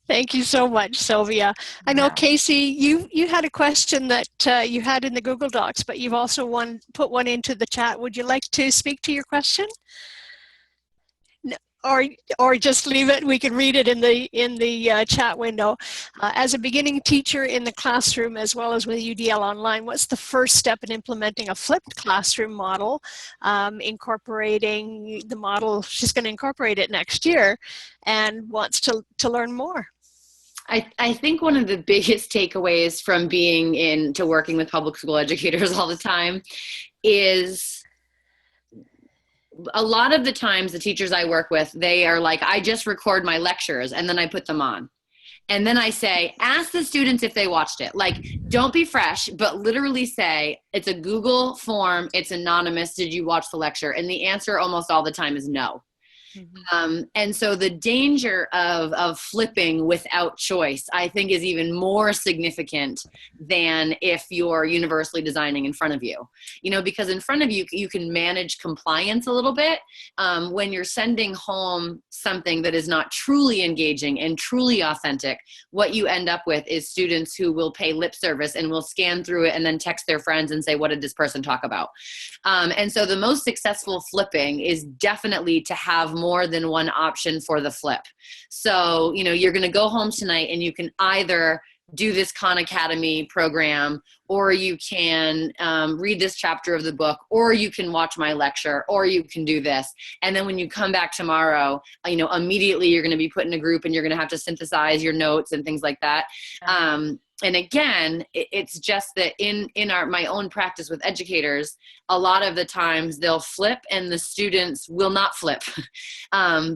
Thank you so much, Sylvia. I know, Casey, you had a question that you had in the Google Docs, but you've also put one into the chat. Would you like to speak to your question? No, or just leave it. We can read it in the chat window. As a beginning teacher in the classroom, as well as with UDL Online, what's the first step in implementing a flipped classroom model? Incorporating the model, she's going to incorporate it next year, and wants to learn more. I think one of the biggest takeaways from being into working with public school educators all the time is a lot of the times the teachers I work with, they are like, I just record my lectures and then I put them on. And then I say, ask the students if they watched it. Like, don't be fresh, but literally say, it's a Google form, it's anonymous, did you watch the lecture? And the answer almost all the time is no. And so the danger of flipping without choice, I think, is even more significant than if you're universally designing in front of you. You know, because in front of you, you can manage compliance a little bit. When you're sending home something that is not truly engaging and truly authentic, what you end up with is students who will pay lip service and will scan through it and then text their friends and say, what did this person talk about? And so the most successful flipping is definitely to have more than one option for the flip. So, you know, you're going to go home tonight and you can either do this Khan Academy program, or you can read this chapter of the book, or you can watch my lecture, or you can do this. And then when you come back tomorrow, you know, immediately you're going to be put in a group and you're going to have to synthesize your notes and things like that. And again, it's just that in my own practice with educators, a lot of the times they'll flip and the students will not flip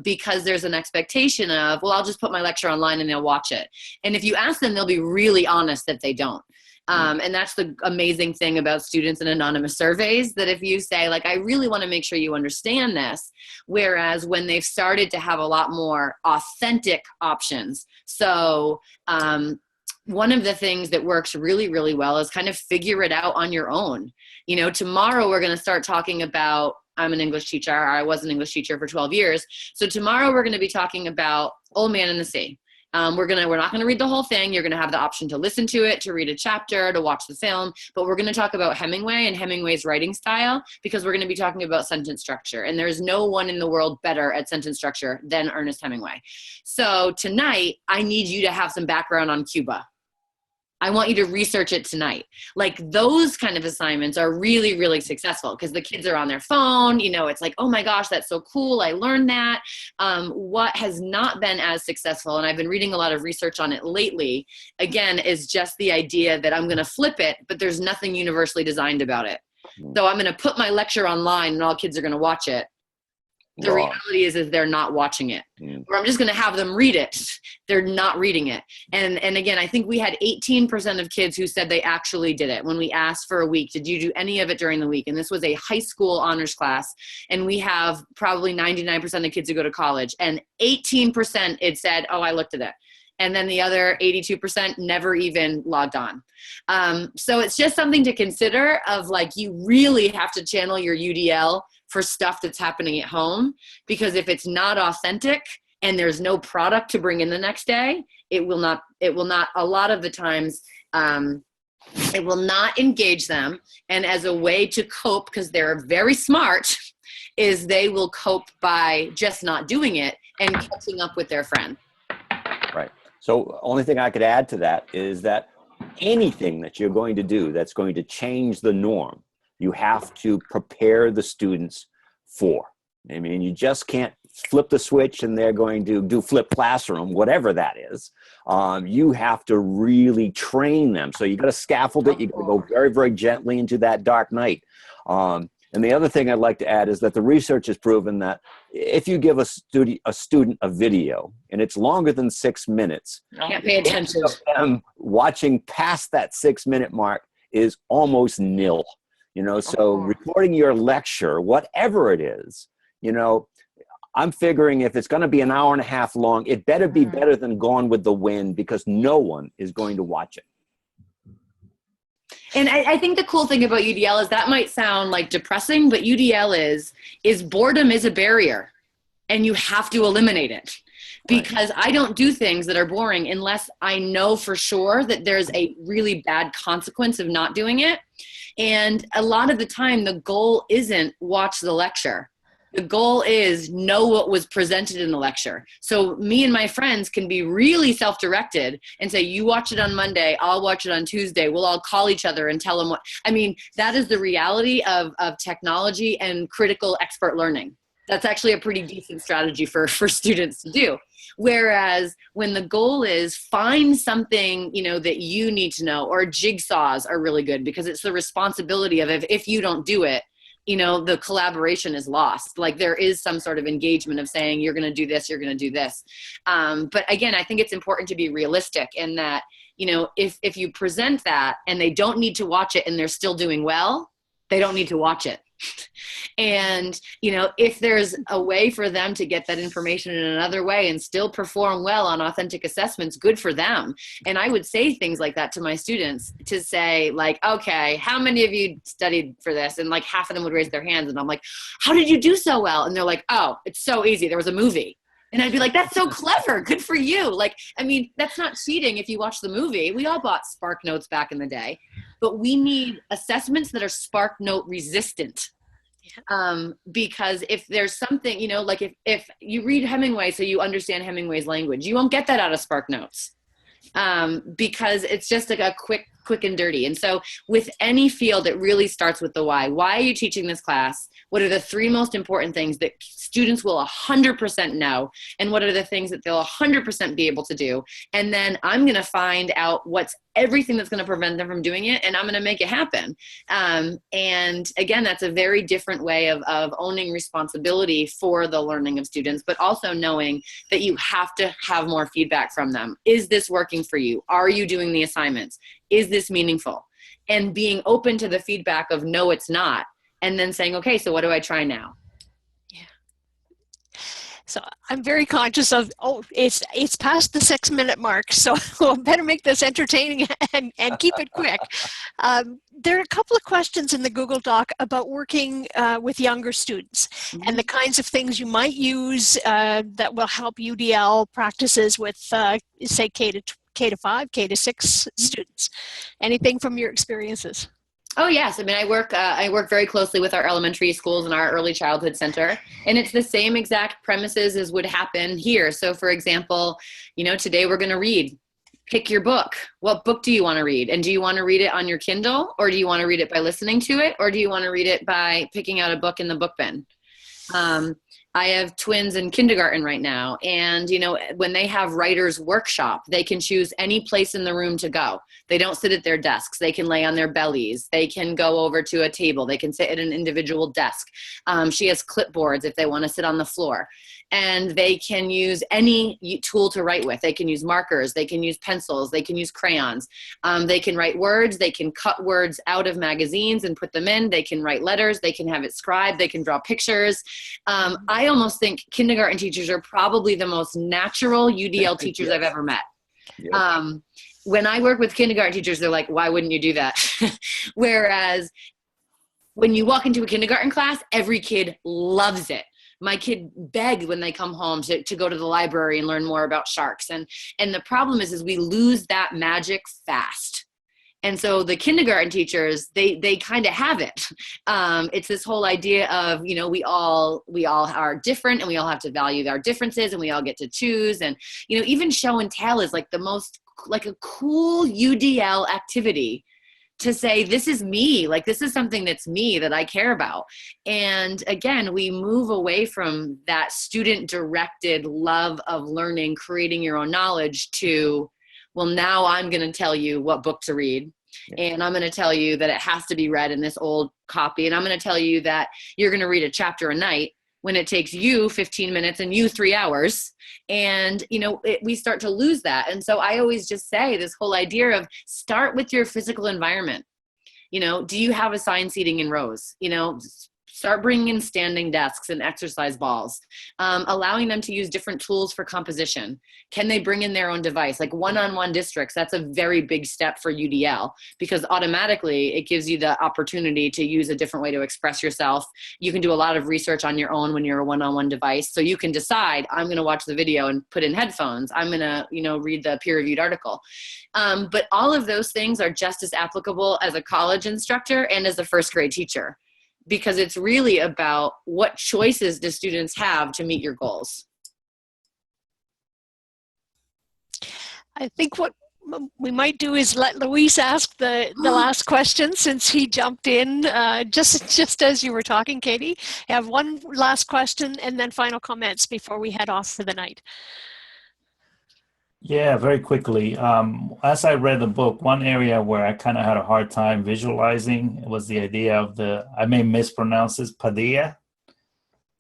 because there's an expectation of, well, I'll just put my lecture online and they'll watch it. And if you ask them, they'll be really honest that they don't. And that's the amazing thing about students and anonymous surveys, that if you say, like, I really want to make sure you understand this, whereas when they've started to have a lot more authentic options. So, one of the things that works really, really well is kind of figure it out on your own. You know, tomorrow we're going to start talking about, I'm an English teacher. I was an English teacher for 12 years. So tomorrow we're going to be talking about Old Man and the Sea. We're not going to read the whole thing. You're going to have the option to listen to it, to read a chapter, to watch the film, but we're going to talk about Hemingway and Hemingway's writing style, because we're going to be talking about sentence structure. And there's no one in the world better at sentence structure than Ernest Hemingway. So tonight, I need you to have some background on Cuba. I want you to research it tonight. Like, those kind of assignments are really, really successful because the kids are on their phone. You know, it's like, oh my gosh, that's so cool. I learned that. What has not been as successful, and I've been reading a lot of research on it lately, again, is just the idea that I'm going to flip it, but there's nothing universally designed about it. So I'm going to put my lecture online and all kids are going to watch it. The reality is they're not watching it. Or I'm just going to have them read it. They're not reading it. And again, I think we had 18% of kids who said they actually did it. When we asked for a week, did you do any of it during the week? And this was a high school honors class. And we have probably 99% of kids who go to college. And 18% it said, oh, I looked at it. And then the other 82% never even logged on. So it's just something to consider of, like, you really have to channel your UDL for stuff that's happening at home, because if it's not authentic and there's no product to bring in the next day, it will not, a lot of the times, it will not engage them. And as a way to cope, because they're very smart, is they will cope by just not doing it and catching up with their friend. Right. So only thing I could add to that is that anything that you're going to do that's going to change the norm, you have to prepare the students for. I mean, you just can't flip the switch and they're going to do flip classroom, whatever that is. You have to really train them. So you got to scaffold it. You got to go very, very gently into that dark night. And the other thing I'd like to add is that the research has proven that if you give a student a video and it's longer than 6 minutes, can't pay attention. Them watching past that 6-minute mark is almost nil. You know, so recording your lecture, whatever it is, you know, I'm figuring if it's going to be an hour and a half long, it better be better than Gone with the Wind, because no one is going to watch it. And I think the cool thing about UDL is that might sound like depressing, but UDL is boredom is a barrier. and you have to eliminate it, because I don't do things that are boring unless I know for sure that there's a really bad consequence of not doing it. And a lot of the time, the goal isn't watch the lecture. The goal is know what was presented in the lecture. So me and my friends can be really self-directed and say, you watch it on Monday, I'll watch it on Tuesday. We'll all call each other and tell them what, I mean, that is the reality of technology and critical expert learning. That's actually a pretty decent strategy for students to do. Whereas when the goal is find something, you know, that you need to know, or jigsaws are really good because it's the responsibility of if you don't do it, you know, the collaboration is lost. Like there is some sort of engagement of saying, you're going to do this, you're going to do this. But again, I think it's important to be realistic in that, you know, if you present that and they don't need to watch it and they're still doing well, they don't need to watch it. And, you know, if there's a way for them to get that information in another way and still perform well on authentic assessments, good for them. And I would say things like that to my students, to say like, okay, how many of you studied for this? And like half of them would raise their hands and I'm like, how did you do so well? And they're like, oh, it's so easy. There was a movie. And I'd be like, that's so clever. Good for you. Like, I mean, that's not cheating if you watch the movie. We all bought Spark Notes back in the day. But we need assessments that are Spark Note resistant. Because if there's something, you know, like if you read Hemingway so you understand Hemingway's language, you won't get that out of Spark Notes. Because it's just like a quick and dirty. And so with any field, it really starts with the why. Why are you teaching this class? What are the 3 most important things that students will 100% know? And what are the things that they'll 100% be able to do? And then I'm going to find out what's everything that's going to prevent them from doing it, and I'm going to make it happen. And again, that's a very different way of owning responsibility for the learning of students, but also knowing that you have to have more feedback from them. Is this working for you? Are you doing the assignments? Is this meaningful? And being open to the feedback of no, it's not. And then saying, okay, so what do I try now? So I'm very conscious of, it's past the 6-minute mark, so I better make this entertaining and keep it quick. There are a couple of questions in the Google Doc about working with younger students and the kinds of things you might use that will help UDL practices with, say, K to 5, K to 6 students. Anything from your experiences? Oh yes, I mean I work very closely with our elementary schools and our early childhood center, and it's the same exact premises as would happen here. So for example, you know, today we're going to read. Pick your book. What book do you want to read? And do you want to read it on your Kindle, or do you want to read it by listening to it, or do you want to read it by picking out a book in the book bin? I have twins in kindergarten right now, and you know, when they have writer's workshop, they can choose any place in the room to go. They don't sit at their desks. They can lay on their bellies. They can go over to a table. They can sit at an individual desk. She has clipboards if they want to sit on the floor. And they can use any tool to write with. They can use markers. They can use pencils. They can use crayons. They can write words. They can cut words out of magazines and put them in. They can write letters. They can have it scribed. They can draw pictures. I almost think kindergarten teachers are probably the most natural UDL teachers I've ever met. Yep. When I work with kindergarten teachers, they're like, why wouldn't you do that? Whereas when you walk into a kindergarten class, every kid loves it. My kid beg when they come home to go to the library and learn more about sharks. And the problem is we lose that magic fast. And so the kindergarten teachers, they kind of have it. It's this whole idea of, you know, we all are different and we all have to value our differences and we all get to choose. And, you know, even show and tell is like the most, like a cool UDL activity to say, this is me, like this is something that's me that I care about. And again, we move away from that student directed love of learning, creating your own knowledge to, well, now I'm going to tell you what book to read. And I'm going to tell you that it has to be read in this old copy. And I'm going to tell you that you're going to read a chapter a night when it takes you 15 minutes and you 3 hours. And, you know, we start to lose that. And so I always just say this whole idea of start with your physical environment. You know, do you have assigned seating in rows? You know, Start bringing in standing desks and exercise balls, allowing them to use different tools for composition. Can they bring in their own device? Like one-on-one districts, that's a very big step for UDL, because automatically it gives you the opportunity to use a different way to express yourself. You can do a lot of research on your own when you're a one-on-one device. So you can decide, I'm going to watch the video and put in headphones. I'm going to, read the peer-reviewed article. But all of those things are just as applicable as a college instructor and as a first grade teacher, because it's really about what choices do students have to meet your goals. I think what we might do is let Luis ask the last question, since he jumped in just as you were talking, Katie. I have one last question and then final comments before we head off for the night. Yeah, very quickly. As I read the book, one area where I kind of had a hard time visualizing was the idea of I may mispronounce this, Padilla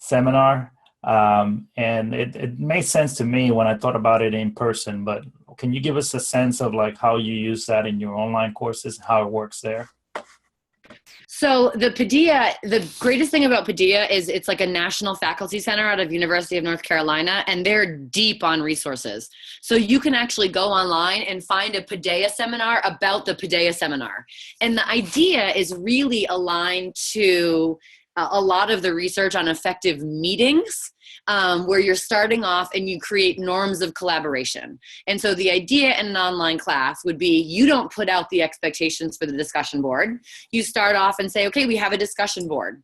seminar. And it made sense to me when I thought about it in person, but can you give us a sense of like how you use that in your online courses, how it works there? So the Padilla, the greatest thing about Padilla is it's like a national faculty center out of University of North Carolina, and they're deep on resources. So you can actually go online and find a Padilla seminar about the Padilla seminar. And the idea is really aligned to a lot of the research on effective meetings, where you're starting off and you create norms of collaboration. And so the idea in an online class would be, you don't put out the expectations for the discussion board. You start off and say, okay, we have a discussion board.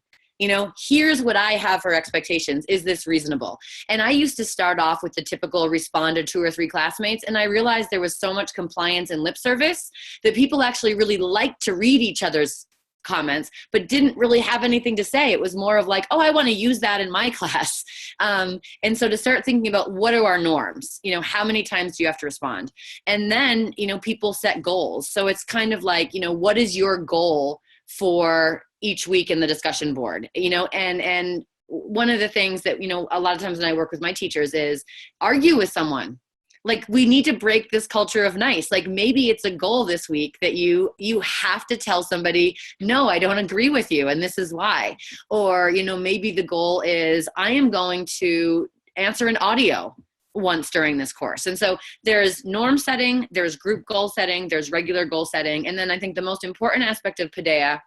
Here's what I have for expectations. Is this reasonable? And I used to start off with the typical respond to 2 or 3 classmates. And I realized there was so much compliance and lip service that people actually really liked to read each other's comments, but didn't really have anything to say. It was more of like, oh, I want to use that in my class. And so to start thinking about, what are our norms? How many times do you have to respond? And then, people set goals. So it's kind of like, what is your goal for each week in the discussion board? And one of the things that, a lot of times when I work with my teachers is argue with someone. Like, we need to break this culture of nice. Like, maybe it's a goal this week that you have to tell somebody, no, I don't agree with you, and this is why. Or, maybe the goal is, I am going to answer an audio once during this course. And so there's norm setting, there's group goal setting, there's regular goal setting. And then I think the most important aspect of Padilla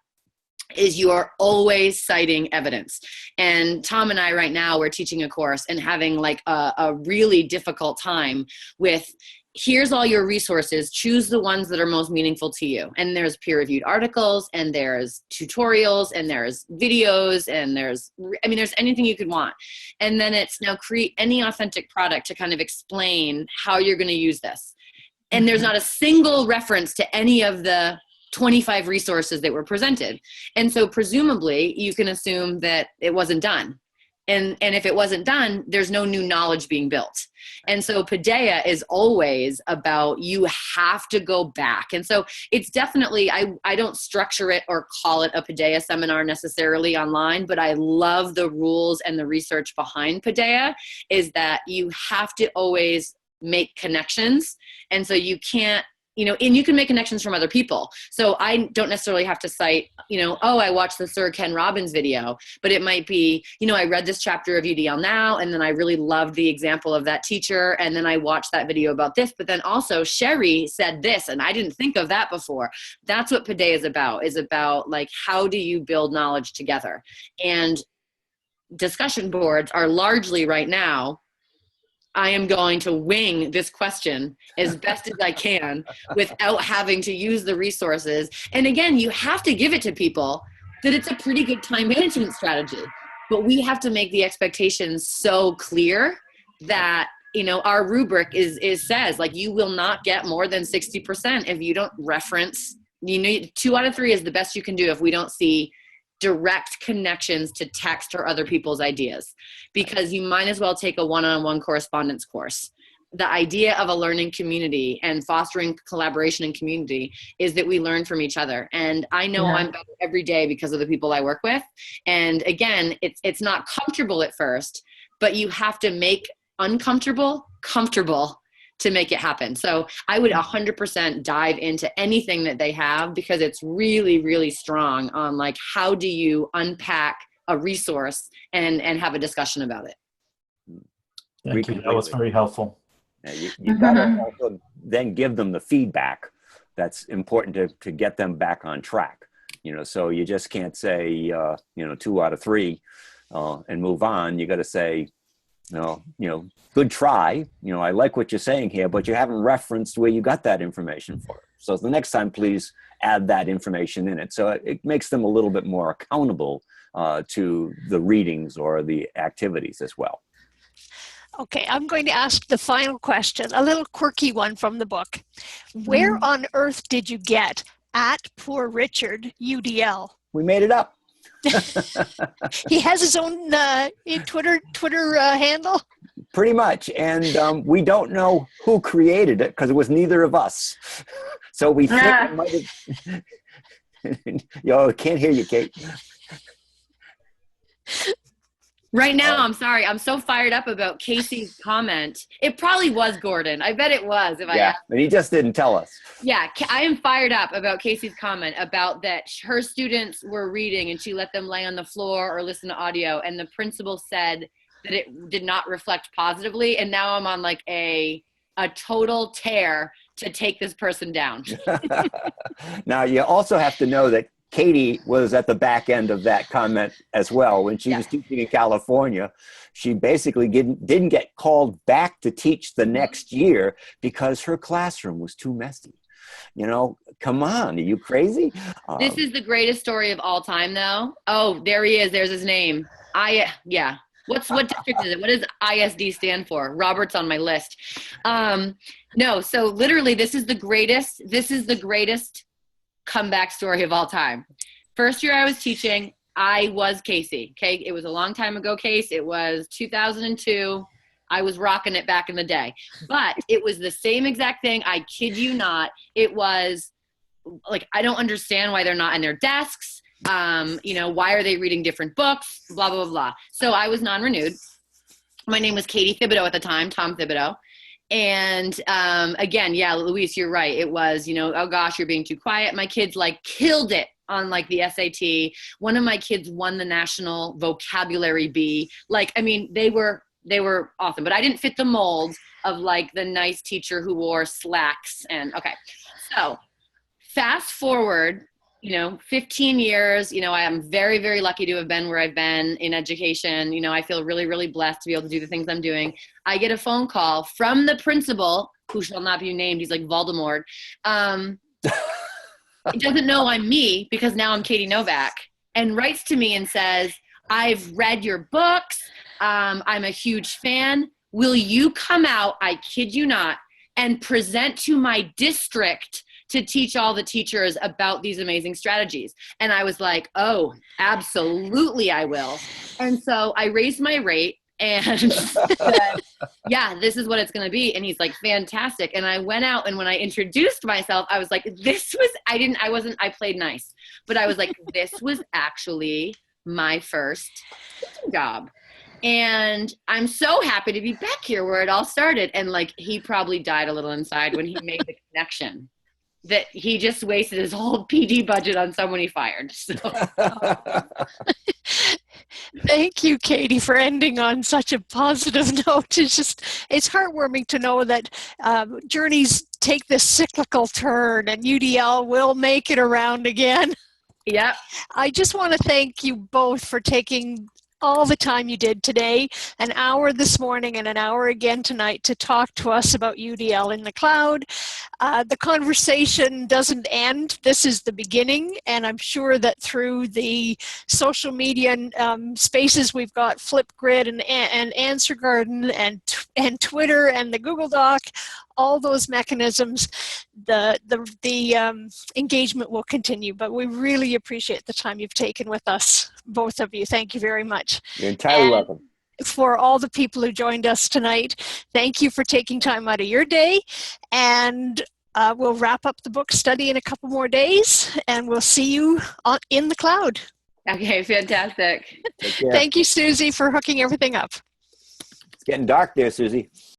is you are always citing evidence. And Tom and I right now, we're teaching a course and having like a really difficult time with, here's all your resources, choose the ones that are most meaningful to you. And there's peer-reviewed articles, and there's tutorials, and there's videos, and there's anything you could want. And then it's now create any authentic product to kind of explain how you're going to use this. And there's not a single reference to any of the 25 resources that were presented. And so presumably you can assume that it wasn't done. And if it wasn't done, there's no new knowledge being built. And so Padilla is always about, you have to go back. And so it's definitely, I don't structure it or call it a Padilla seminar necessarily online, but I love the rules and the research behind Padilla, is that you have to always make connections. And so you can't, and you can make connections from other people. So I don't necessarily have to cite, oh, I watched the Sir Ken Robbins video, but it might be, I read this chapter of UDL Now, and then I really loved the example of that teacher, and then I watched that video about this, but then also Sherry said this, and I didn't think of that before. That's what Padilla is about like, how do you build knowledge together? And discussion boards are largely right now, I am going to wing this question as best as I can without having to use the resources. And again, you have to give it to people that it's a pretty good time management strategy. But we have to make the expectations so clear that, our rubric says, like, you will not get more than 60% if you don't reference, 2 out of 3 is the best you can do if we don't see direct connections to text or other people's ideas, because you might as well take a one-on-one correspondence course. The idea of a learning community and fostering collaboration and community is that we learn from each other. And I know I'm better every day because of the people I work with. And again, it's not comfortable at first, but you have to make uncomfortable comfortable to make it happen. So I would 100% dive into anything that they have, because it's really, really strong on like, how do you unpack a resource and have a discussion about it. Thank you. That was very helpful. Now, you got to also then give them the feedback that's important to get them back on track. So you just can't say, 2 out of 3 and move on. You got to say, good try. I like what you're saying here, but you haven't referenced where you got that information for. So the next time, please add that information in it. So it makes them a little bit more accountable to the readings or the activities as well. Okay, I'm going to ask the final question, a little quirky one from the book. Where on earth did you get at Poor Richard UDL? We made it up. He has his own Twitter handle? Pretty much. And we don't know who created it because it was neither of us. So we think it might have... Can't hear you, Kate. Right now, I'm sorry. I'm so fired up about Casey's comment. It probably was Gordon. I bet it was. And he just didn't tell us. Yeah, I am fired up about Casey's comment about that her students were reading and she let them lay on the floor or listen to audio, and the principal said that it did not reflect positively. And now I'm on like a total tear to take this person down. Now, you also have to know that Katie was at the back end of that comment as well. When she was teaching in California, she basically didn't get called back to teach the next year because her classroom was too messy. Come on, are you crazy? This is the greatest story of all time, though. Oh, there he is. There's his name. What district is it? What does ISD stand for? Robert's on my list. No, so literally this is the greatest comeback story of all time. First year I was teaching, I was Casey. Okay. It was a long time ago, Case. It was 2002. I was rocking it back in the day, but it was the same exact thing. I kid you not. It was like, I don't understand why they're not in their desks. Why are they reading different books? Blah, blah, blah, blah. So I was non-renewed. My name was Katie Thibodeau at the time, Tom Thibodeau. And again, yeah, Luis, you're right. It was, oh gosh, you're being too quiet. My kids killed it on the SAT. One of my kids won the national vocabulary bee. They were awesome, but I didn't fit the mold of the nice teacher who wore slacks. And okay, so fast forward, 15 years, I am very, very lucky to have been where I've been in education. I feel really, really blessed to be able to do the things I'm doing. I get a phone call from the principal, who shall not be named. He's like Voldemort. He doesn't know I'm me because now I'm Katie Novak, and writes to me and says, I've read your books. I'm a huge fan. Will you come out, I kid you not, and present to my district to teach all the teachers about these amazing strategies? And I was like, oh, absolutely I will. And so I raised my rate and said, yeah, this is what it's going to be. And he's like, fantastic. And I went out, and when I introduced myself, I was like, I played nice, but I was like, this was actually my first job. And I'm so happy to be back here where it all started. And he probably died a little inside when he made the connection that he just wasted his whole PD budget on someone he fired. So. Thank you, Katie, for ending on such a positive note. It's heartwarming to know that journeys take this cyclical turn and UDL will make it around again. Yep. I just want to thank you both for taking all the time you did today, an hour this morning and an hour again tonight, to talk to us about UDL in the cloud. The conversation doesn't end. This is the beginning, and I'm sure that through the social media spaces, we've got Flipgrid and Answer Garden and Twitter and the Google Doc, all those mechanisms, the engagement will continue. But we really appreciate the time you've taken with us, both of you. Thank you very much. You're entirely welcome. For all the people who joined us tonight, thank you for taking time out of your day. And we'll wrap up the book study in a couple more days, and we'll see you in the cloud. Okay, fantastic. Thank you, Susie, for hooking everything up. It's getting dark there, Susie.